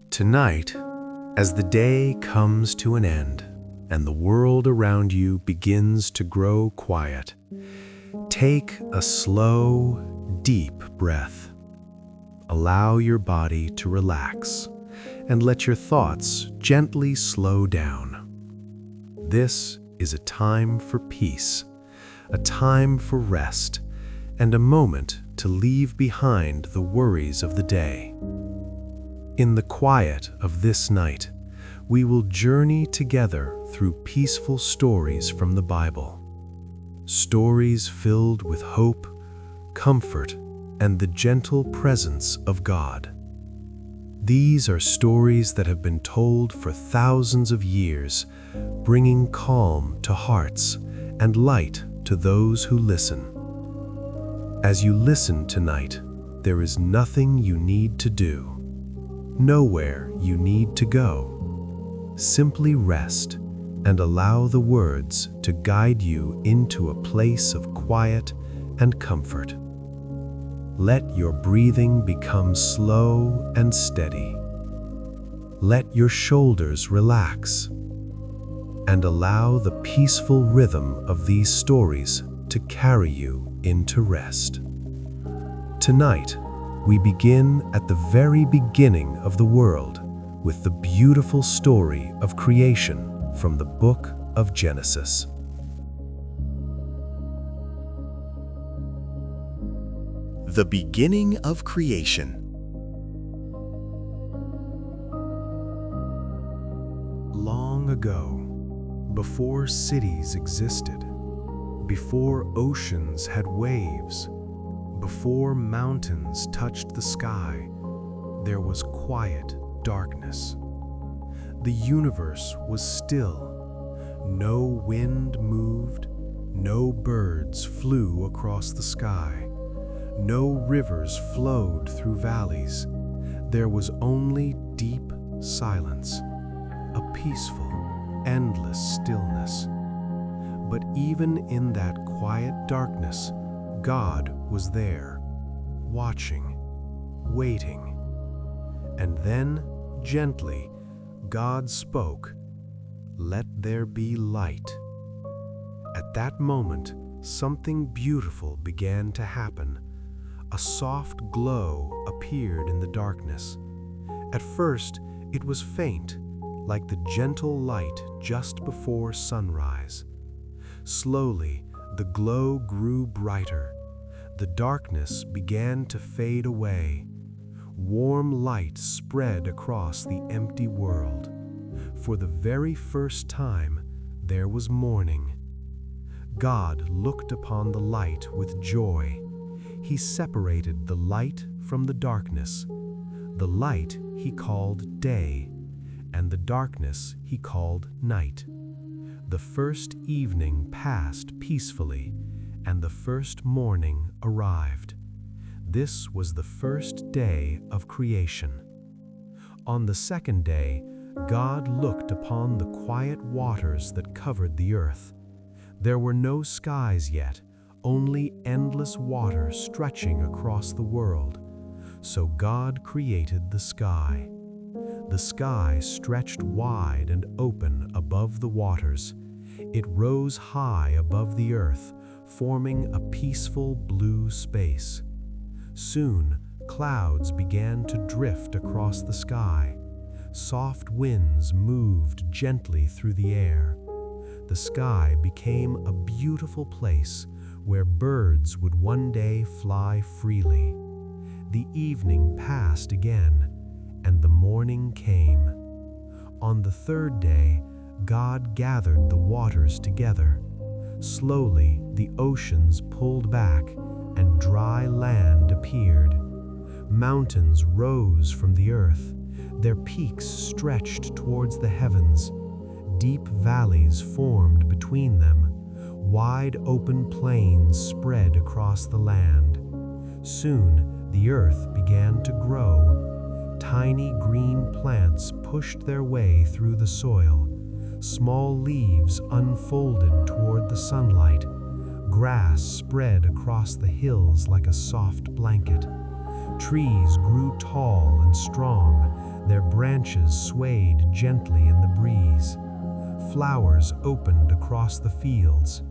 Tonight, as the day comes to an end and the world around you begins to grow quiet, take a slow, deep breath. Allow your body to relax and let your thoughts gently slow down. This is a time for peace, a time for rest, and a moment to leave behind the worries of the day. In the quiet of this night, we will journey together through peaceful stories from the Bible. Stories filled with hope, comfort, and the gentle presence of God. These are stories that have been told for thousands of years, bringing calm to hearts and light to those who listen. As you listen tonight, there is nothing you need to do, nowhere you need to go. Simply rest and allow the words to guide you into a place of quiet and comfort. Let your breathing become slow and steady. Let your shoulders relax, and allow the peaceful rhythm of these stories to carry you into rest. Tonight, we begin at the very beginning of the world with the beautiful story of creation from the book of Genesis. The beginning of creation. Long ago, before cities existed, before oceans had waves, before mountains touched the sky, there was quiet darkness. The universe was still. No wind moved, no birds flew across the sky, no rivers flowed through valleys. There was only deep silence, a peaceful, endless stillness. But even in that quiet darkness, God was there, watching, waiting. And then, gently, God spoke, "Let there be light." At that moment, something beautiful began to happen. A soft glow appeared in the darkness. At first, it was faint, like the gentle light just before sunrise. Slowly, the glow grew brighter. The darkness began to fade away. Warm light spread across the empty world. For the very first time, there was morning. God looked upon the light with joy. He separated the light from the darkness. The light he called day, and the darkness he called night. The first evening passed peacefully, and the first morning arrived. This was the first day of creation. On the second day, God looked upon the quiet waters that covered the earth. There were no skies yet, only endless water stretching across the world. So God created the sky. The sky stretched wide and open above the waters. It rose high above the earth, forming a peaceful blue space. Soon, clouds began to drift across the sky. Soft winds moved gently through the air. The sky became a beautiful place where birds would one day fly freely. The evening passed again, and the morning came. On the third day, God gathered the waters together. Slowly, the oceans pulled back, and dry land appeared. Mountains rose from the earth. Their peaks stretched towards the heavens. Deep valleys formed between them. Wide open plains spread across the land. Soon, the earth began to grow. Tiny green plants pushed their way through the soil. Small leaves unfolded toward the sunlight. Grass spread across the hills like a soft blanket. Trees grew tall and strong, their branches swayed gently in the breeze. Flowers opened across the fields,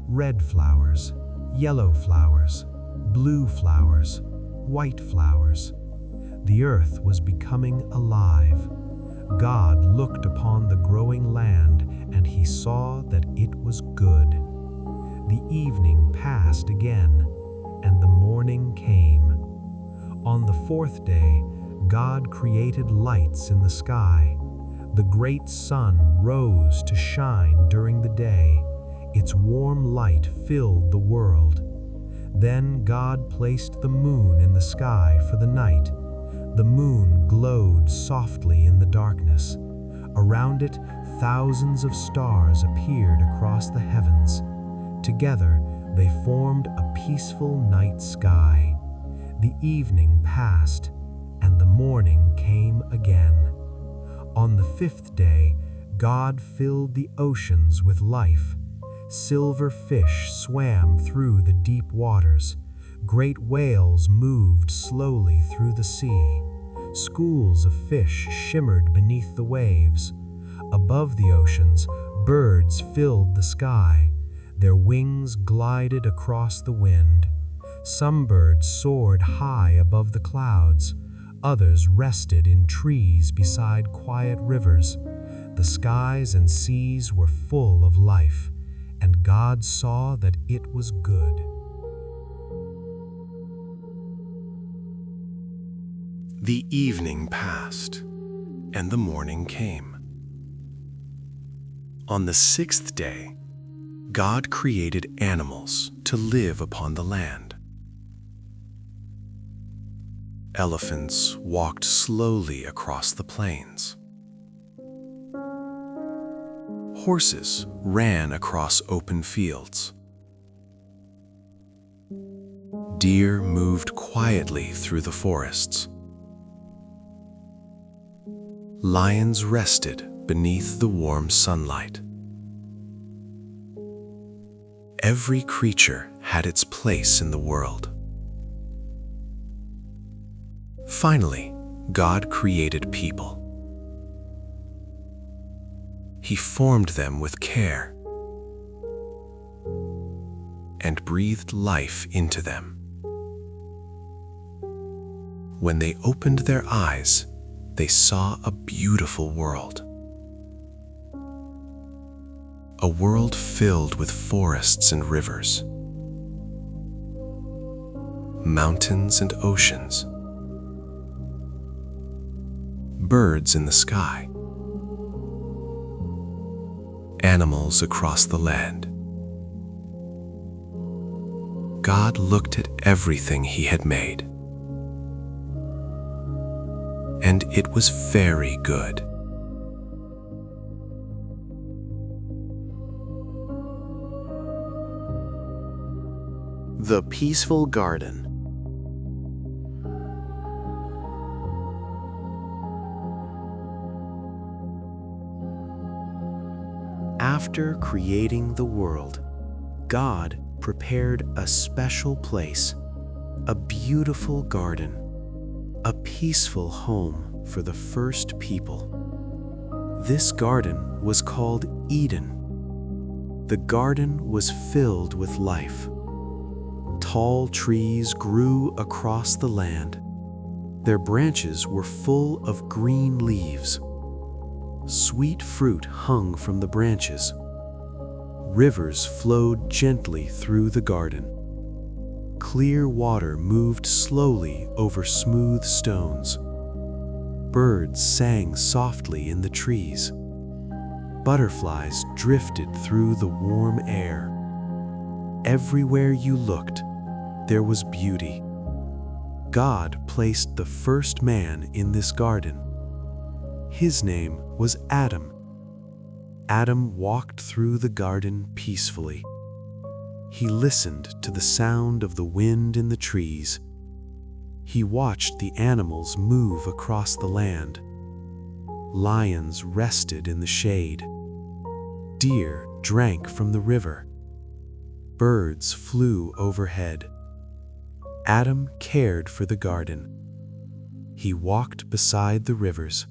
red flowers, yellow flowers, blue flowers, white flowers. The earth was becoming alive. God looked upon the growing land, and he saw that it was good. The evening passed again, and the morning came. On the fourth day, God created lights in the sky. The great sun rose to shine during the day. Its warm light filled the world. Then God placed the moon in the sky for the night. The moon glowed softly in the darkness. Around it, thousands of stars appeared across the heavens. Together, they formed a peaceful night sky. The evening passed, and the morning came again. On the fifth day, God filled the oceans with life. Silver fish swam through the deep waters. Great whales moved slowly through the sea. Schools of fish shimmered beneath the waves. Above the oceans, birds filled the sky. Their wings glided across the wind. Some birds soared high above the clouds. Others rested in trees beside quiet rivers. The skies and seas were full of life, and God saw that it was good. The evening passed, and the morning came. On the sixth day, God created animals to live upon the land. Elephants walked slowly across the plains. Horses ran across open fields. Deer moved quietly through the forests. Lions rested beneath the warm sunlight. Every creature had its place in the world. Finally, God created people. He formed them with care and breathed life into them. When they opened their eyes, they saw a beautiful world. A world filled with forests and rivers, mountains and oceans, birds in the sky, animals across the land. God looked at everything he had made, and it was very good. The Peaceful Garden. After creating the world, God prepared a special place, a beautiful garden, a peaceful home for the first people. This garden was called Eden. The garden was filled with life. Tall trees grew across the land. Their branches were full of green leaves. Sweet fruit hung from the branches. Rivers flowed gently through the garden. Clear water moved slowly over smooth stones. Birds sang softly in the trees. Butterflies drifted through the warm air. Everywhere you looked, there was beauty. God placed the first man in this garden. His name was Adam. Adam walked through the garden peacefully. He listened to the sound of the wind in the trees. He watched the animals move across the land. Lions rested in the shade. Deer drank from the river. Birds flew overhead. Adam cared for the garden. He walked beside the rivers.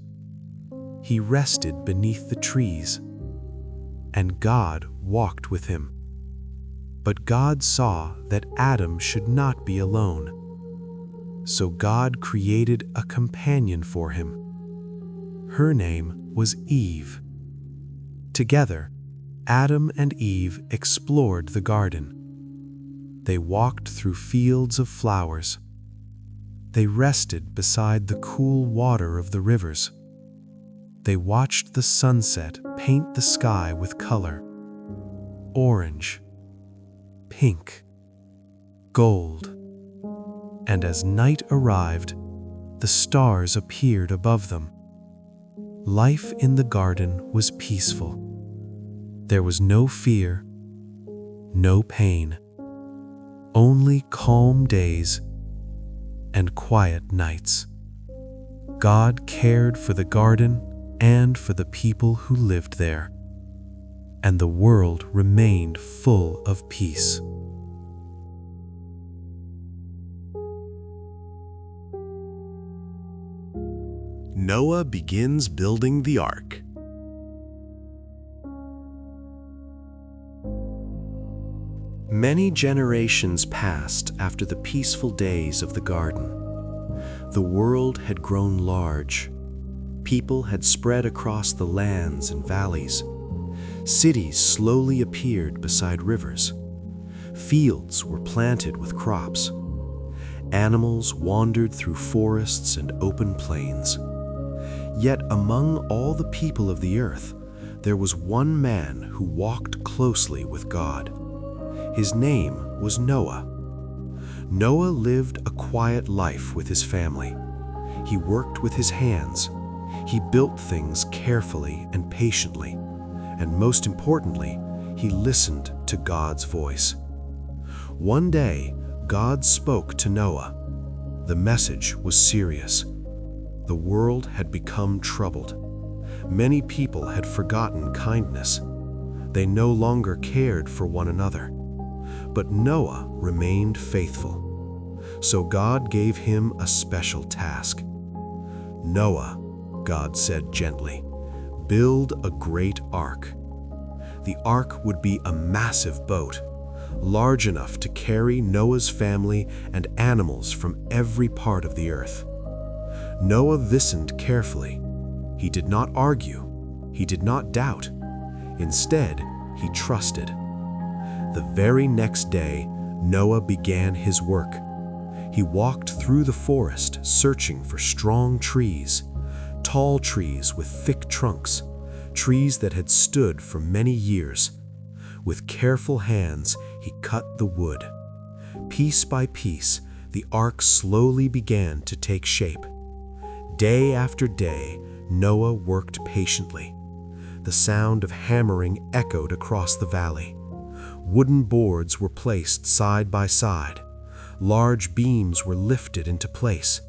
He rested beneath the trees, and God walked with him. But God saw that Adam should not be alone. So God created a companion for him. Her name was Eve. Together, Adam and Eve explored the garden. They walked through fields of flowers. They rested beside the cool water of the rivers. They watched the sunset paint the sky with color: orange, pink, gold. And as night arrived, the stars appeared above them. Life in the garden was peaceful. There was no fear, no pain, only calm days and quiet nights. God cared for the garden and for the people who lived there, and the world remained full of peace. Noah begins building the ark. Many generations passed after the peaceful days of the garden. The world had grown large. People had spread across the lands and valleys. Cities slowly appeared beside rivers. Fields were planted with crops. Animals wandered through forests and open plains. Yet among all the people of the earth, there was one man who walked closely with God. His name was Noah. Noah lived a quiet life with his family. He worked with his hands. He built things carefully and patiently. And most importantly, he listened to God's voice. One day, God spoke to Noah. The message was serious. The world had become troubled. Many people had forgotten kindness. They no longer cared for one another. But Noah remained faithful. So God gave him a special task. "Noah," God said gently, "build a great ark." The ark would be a massive boat, large enough to carry Noah's family and animals from every part of the earth. Noah listened carefully. He did not argue. He did not doubt. Instead, he trusted. The very next day, Noah began his work. He walked through the forest searching for strong trees, tall trees with thick trunks, trees that had stood for many years. With careful hands, he cut the wood. Piece by piece, the ark slowly began to take shape. Day after day, Noah worked patiently. The sound of hammering echoed across the valley. Wooden boards were placed side by side. Large beams were lifted into place.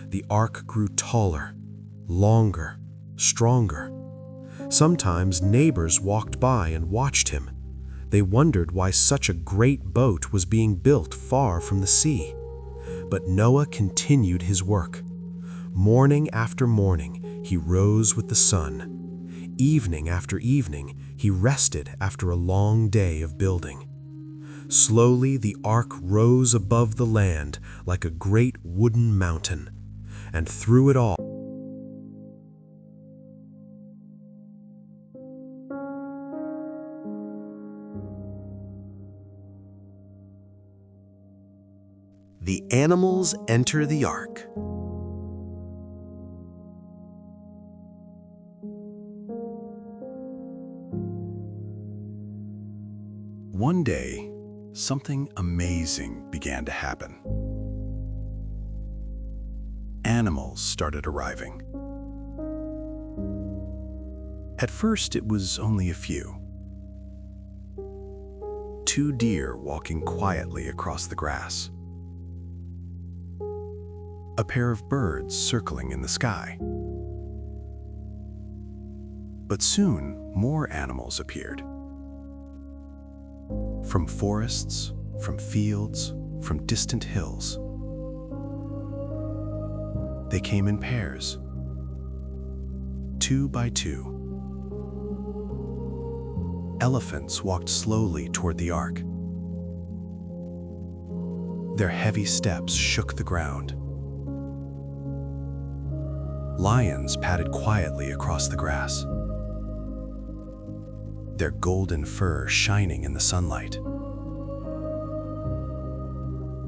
The ark grew taller, longer, stronger. Sometimes neighbors walked by and watched him. They wondered why such a great boat was being built far from the sea. But Noah continued his work. Morning after morning, he rose with the sun. Evening after evening, he rested after a long day of building. Slowly, the ark rose above the land like a great wooden mountain, and through it all, The animals enter the ark. One day, something amazing began to happen. Animals started arriving. At first, it was only a few. 2 deer walking quietly across the grass. A pair of birds circling in the sky. But soon, more animals appeared. From forests, from fields, from distant hills. They came in pairs, 2 by 2. Elephants walked slowly toward the ark. Their heavy steps shook the ground. Lions padded quietly across the grass, their golden fur shining in the sunlight.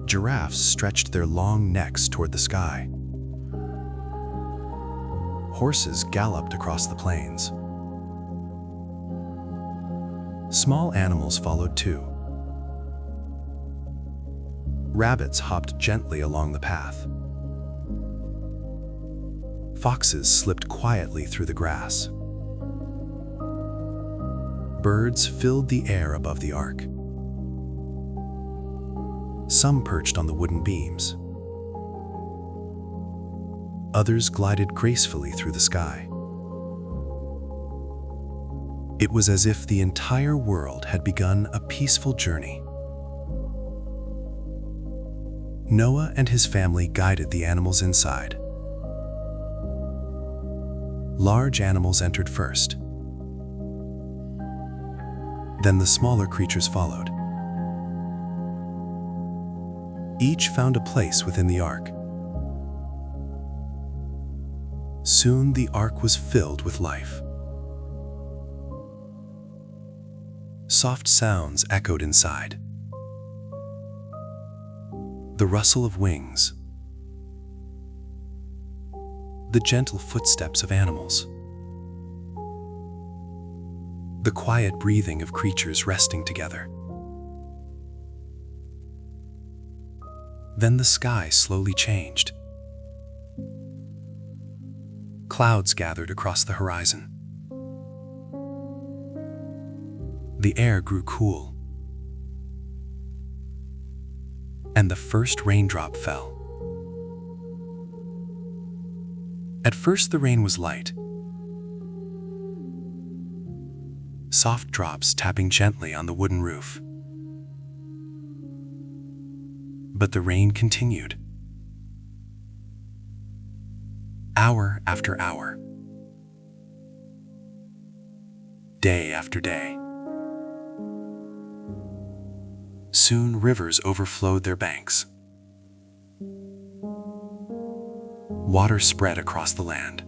Giraffes stretched their long necks toward the sky. Horses galloped across the plains. Small animals followed too. Rabbits hopped gently along the path. Foxes slipped quietly through the grass. Birds filled the air above the ark. Some perched on the wooden beams. Others glided gracefully through the sky. It was as if the entire world had begun a peaceful journey. Noah and his family guided the animals inside. Large animals entered first. Then the smaller creatures followed. Each found a place within the ark. Soon the ark was filled with life. Soft sounds echoed inside. The rustle of wings, the gentle footsteps of animals, the quiet breathing of creatures resting together. Then the sky slowly changed. Clouds gathered across the horizon. The air grew cool, and the first raindrop fell. At first the rain was light, soft drops tapping gently on the wooden roof. But the rain continued. Hour after hour, day after day. Soon rivers overflowed their banks. Water spread across the land.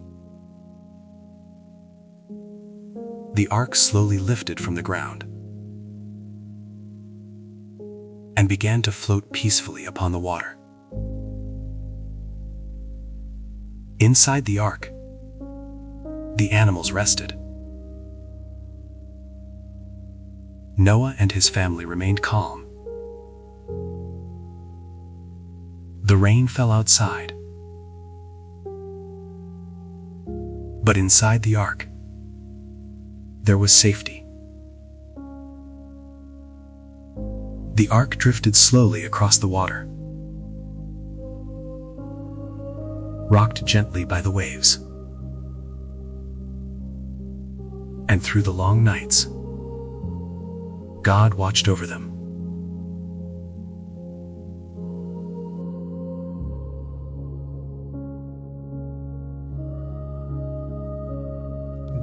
The ark slowly lifted from the ground and began to float peacefully upon the water. Inside the ark, the animals rested. Noah and his family remained calm. The rain fell outside, but inside the ark, there was safety. The ark drifted slowly across the water, rocked gently by the waves. And through the long nights, God watched over them.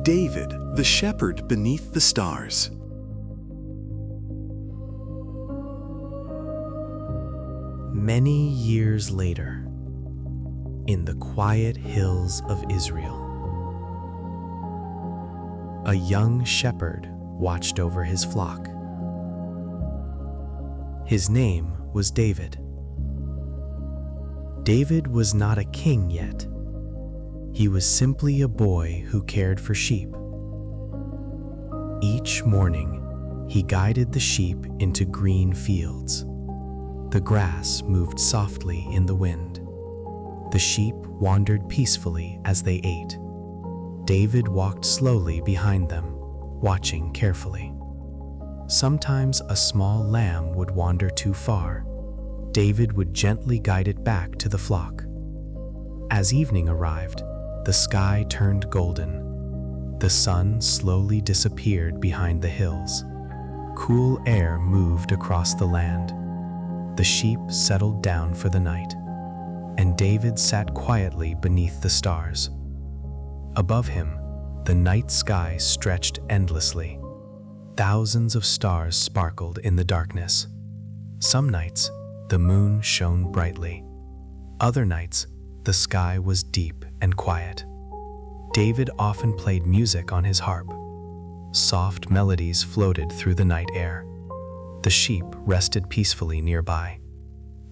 David, the shepherd beneath the stars. Many years later, in the quiet hills of Israel, a young shepherd watched over his flock. His name was David. David was not a king yet. He was simply a boy who cared for sheep. Each morning, he guided the sheep into green fields. The grass moved softly in the wind. The sheep wandered peacefully as they ate. David walked slowly behind them, watching carefully. Sometimes a small lamb would wander too far. David would gently guide it back to the flock. As evening arrived, the sky turned golden. The sun slowly disappeared behind the hills. Cool air moved across the land. The sheep settled down for the night. and David sat quietly beneath the stars. Above him, the night sky stretched endlessly. Thousands of stars sparkled in the darkness. Some nights, the moon shone brightly. Other nights, the sky was deep and quiet. David often played music on his harp. Soft melodies floated through the night air. The sheep rested peacefully nearby.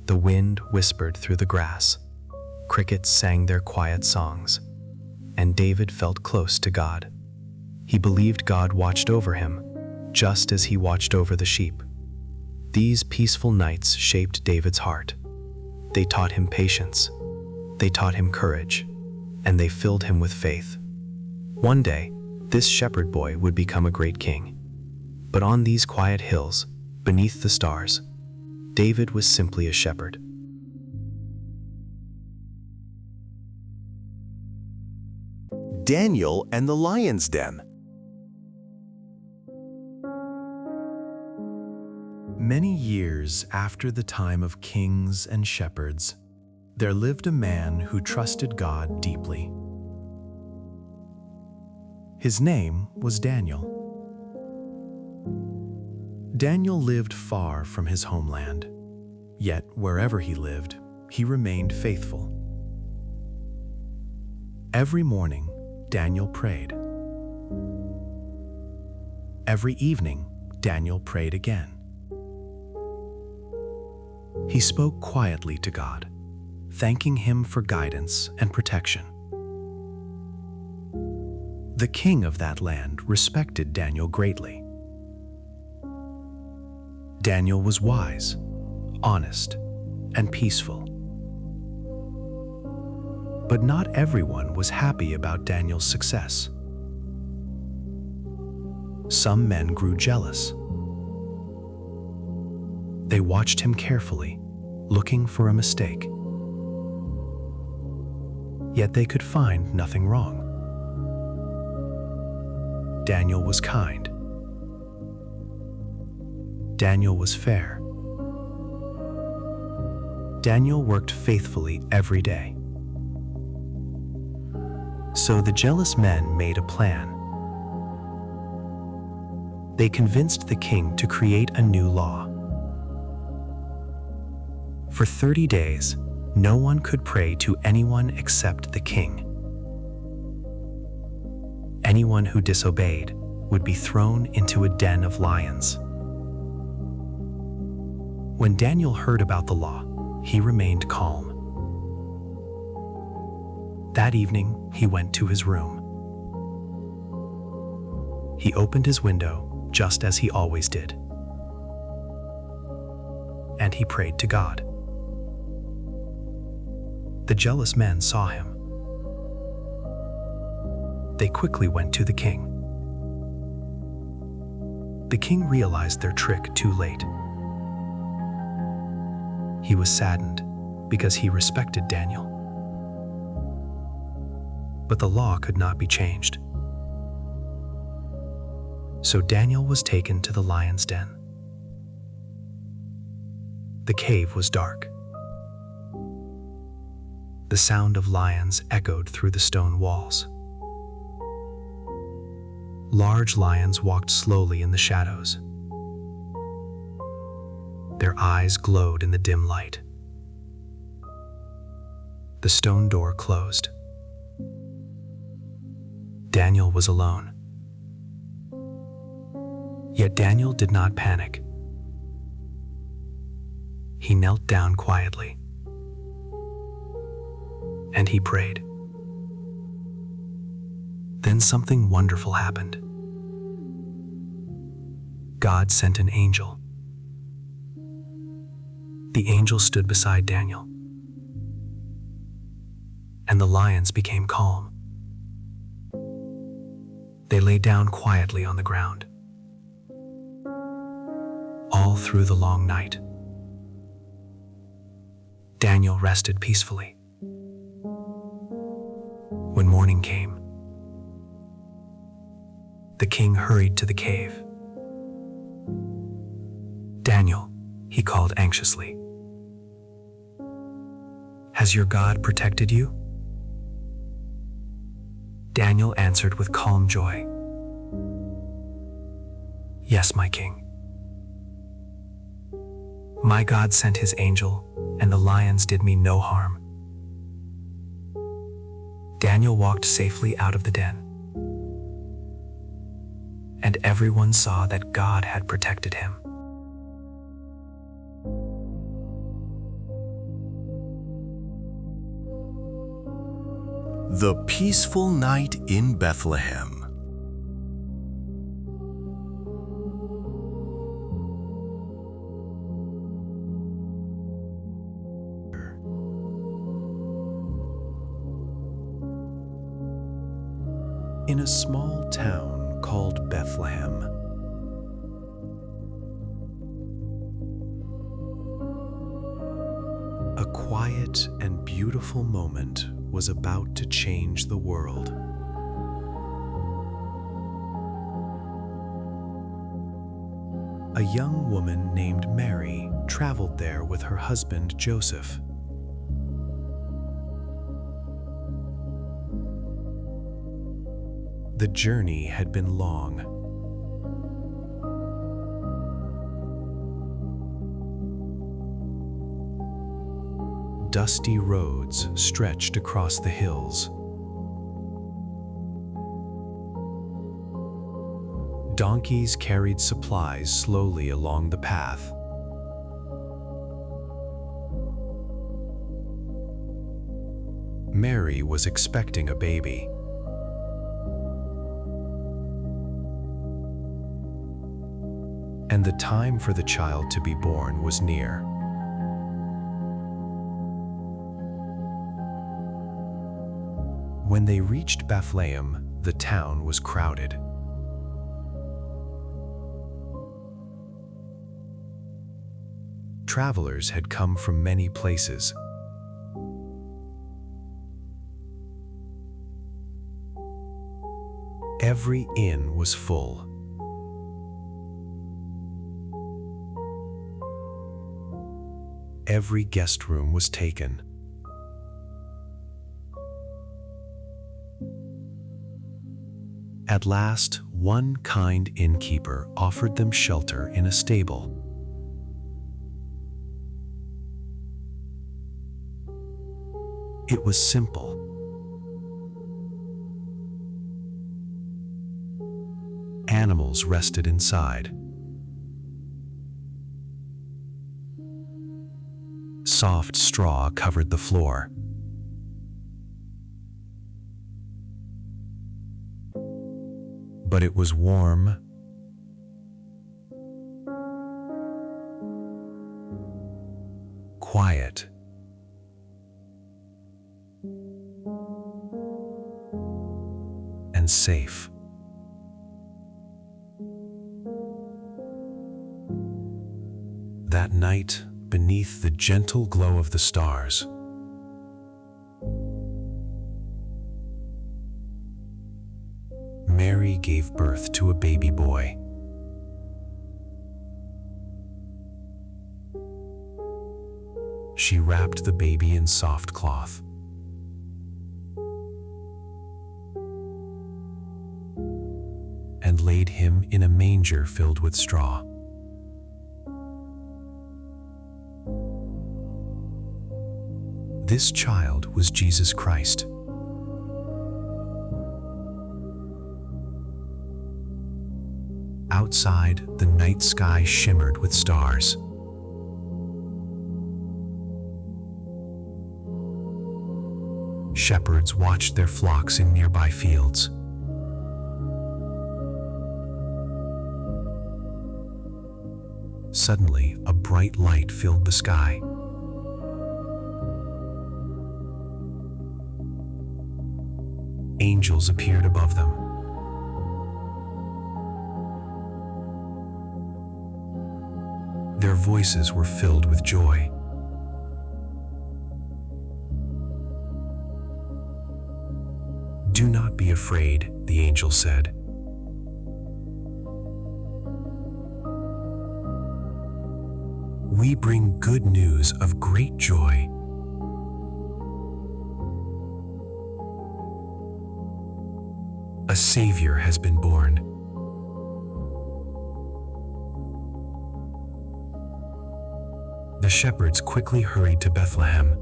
The wind whispered through the grass. Crickets sang their quiet songs. And David felt close to God. He believed God watched over him, just as he watched over the sheep. These peaceful nights shaped David's heart. They taught him patience. They taught him courage. And they filled him with faith. One day, this shepherd boy would become a great king. But on these quiet hills, beneath the stars, David was simply a shepherd. Daniel and the Lion's Den. Many years after the time of kings and shepherds, there lived a man who trusted God deeply. His name was Daniel. Daniel lived far from his homeland, yet wherever he lived, he remained faithful. Every morning, Daniel prayed. Every evening, Daniel prayed again. He spoke quietly to God, thanking him for guidance and protection. The king of that land respected Daniel greatly. Daniel was wise, honest, and peaceful. But not everyone was happy about Daniel's success. Some men grew jealous. They watched him carefully, looking for a mistake. Yet they could find nothing wrong. Daniel was kind. Daniel was fair. Daniel worked faithfully every day. So the jealous men made a plan. They convinced the king to create a new law. For 30 days, no one could pray to anyone except the king. Anyone who disobeyed would be thrown into a den of lions. When Daniel heard about the law, he remained calm. That evening, he went to his room. He opened his window just as he always did. And he prayed to God. The jealous men saw him. They quickly went to the king. The king realized their trick too late. He was saddened because he respected Daniel. But the law could not be changed. So Daniel was taken to the lion's den. The cave was dark. The sound of lions echoed through the stone walls. Large lions walked slowly in the shadows. Their eyes glowed in the dim light. The stone door closed. Daniel was alone. Yet Daniel did not panic. He knelt down quietly. And he prayed. Then something wonderful happened. God sent an angel. The angel stood beside Daniel. And the lions became calm. They lay down quietly on the ground. All through the long night, Daniel rested peacefully. When morning came, the king hurried to the cave. Daniel, he called anxiously. Has Has your God protected you? Daniel answered with calm joy, Yes, my king. My God sent his angel, and the lions did me no harm. Daniel walked safely out of the den, and everyone saw that God had protected him. The peaceful night in Bethlehem. In a small town called Bethlehem, a quiet and beautiful moment was about to change the world. A young woman named Mary traveled there with her husband Joseph. The journey had been long. Dusty roads stretched across the hills. Donkeys carried supplies slowly along the path. Mary was expecting a baby. And the time for the child to be born was near. When they reached Bethlehem, the town was crowded. Travelers had come from many places. Every inn was full. Every guest room was taken. At last, one kind innkeeper offered them shelter in a stable. It was simple. Animals rested inside. Soft straw covered the floor. But it was warm, quiet, and safe. That night, beneath the gentle glow of the stars, Mary gave birth to a baby boy. She wrapped the baby in soft cloth. And laid him in a manger filled with straw. This child was Jesus Christ. Outside, the night sky shimmered with stars. Shepherds watched their flocks in nearby fields. Suddenly, a bright light filled the sky. Angels appeared above them. Their voices were filled with joy. "Do not be afraid," the angel said. "We bring good news of great joy. a Savior has been born. The shepherds quickly hurried to Bethlehem.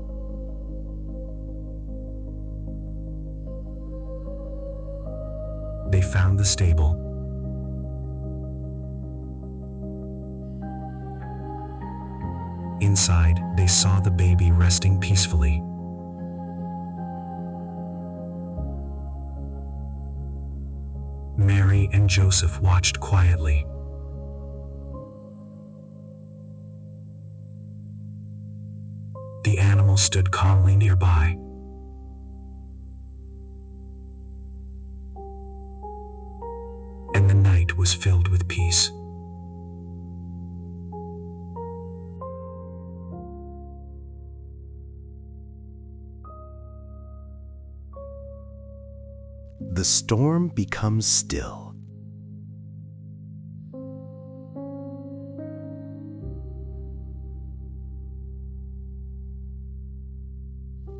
They found the stable. Inside, they saw the baby resting peacefully. Mary and Joseph watched quietly. The animal stood calmly nearby. And the night was filled with peace. The storm becomes still.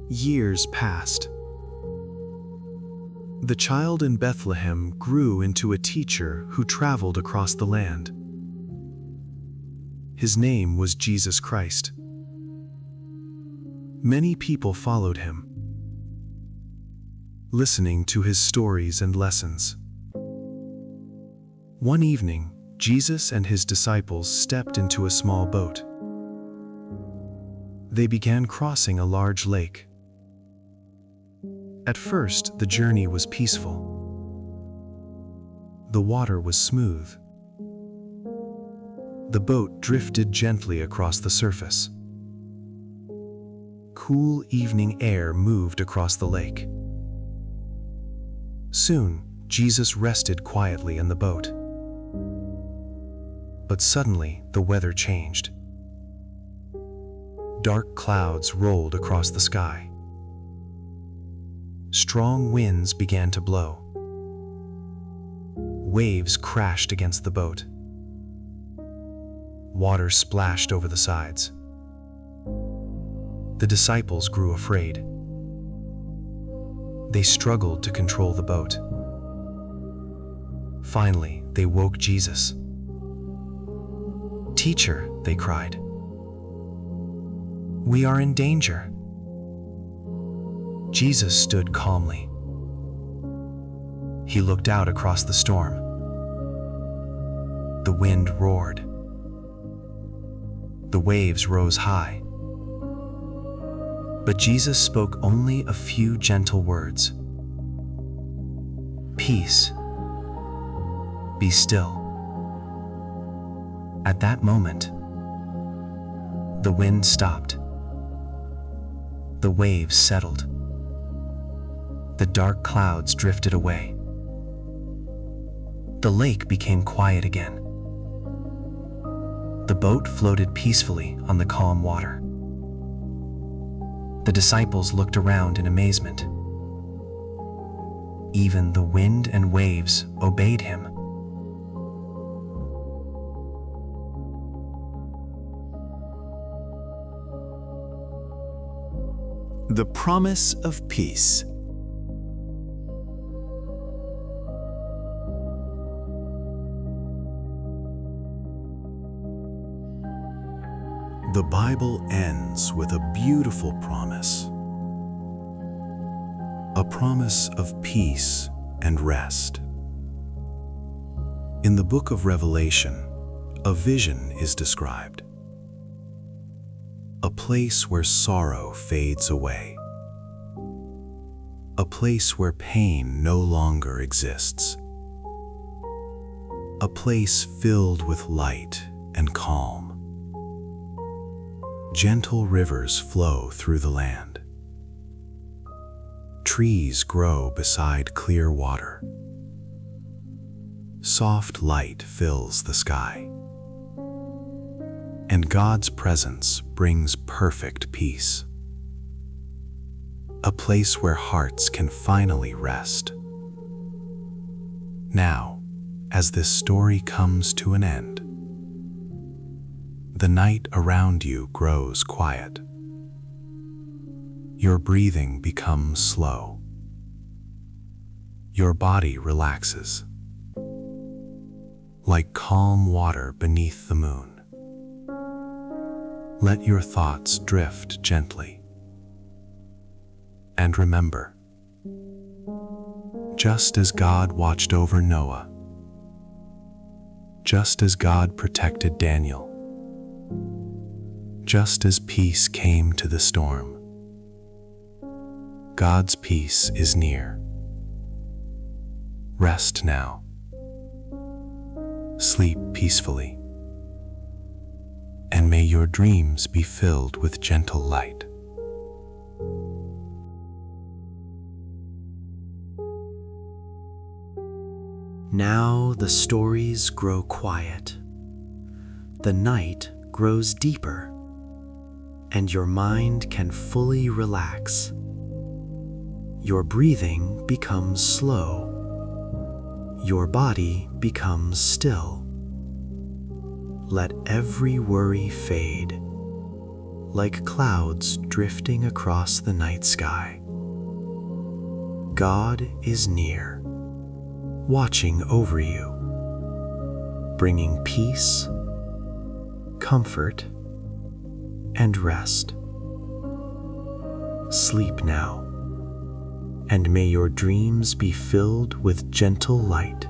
Years passed. The child in Bethlehem grew into a teacher who traveled across the land. His name was Jesus Christ. Many people followed him, listening to his stories and lessons. One evening, Jesus and his disciples stepped into a small boat. They began crossing a large lake. At first, the journey was peaceful. The water was smooth. The boat drifted gently across the surface. Cool evening air moved across the lake. Soon, Jesus rested quietly in the boat. But suddenly, the weather changed. Dark clouds rolled across the sky. Strong winds began to blow. Waves crashed against the boat. Water splashed over the sides. The disciples grew afraid. They struggled to control the boat. Finally, they woke Jesus. "Teacher," they cried, "we are in danger." Jesus stood calmly. He looked out across the storm. The wind roared. The waves rose high. But Jesus spoke only a few gentle words. "Peace. Be still." At that moment, the wind stopped. The waves settled. The dark clouds drifted away. The lake became quiet again. The boat floated peacefully on the calm water. The disciples looked around in amazement. Even the wind and waves obeyed him. The promise of peace. The Bible ends with a beautiful promise. A promise of peace and rest. In the book of Revelation, a vision is described. A place where sorrow fades away. A place where pain no longer exists. A place filled with light and calm. Gentle rivers flow through the land. Trees grow beside clear water. Soft light fills the sky. And God's presence brings perfect peace. A place where hearts can finally rest. Now, as this story comes to an end, the night around you grows quiet. Your breathing becomes slow. Your body relaxes, like calm water beneath the moon. Let your thoughts drift gently. And remember, just as God watched over Noah, just as God protected Daniel, just as peace came to the storm, God's peace is near. Rest now. Sleep peacefully. And may your dreams be filled with gentle light. Now the stories grow quiet. The night grows deeper, and your mind can fully relax. Your breathing becomes slow. Your body becomes still. Let every worry fade, like clouds drifting across the night sky. God is near, watching over you, bringing peace, comfort, and rest. Sleep now, and may your dreams be filled with gentle light.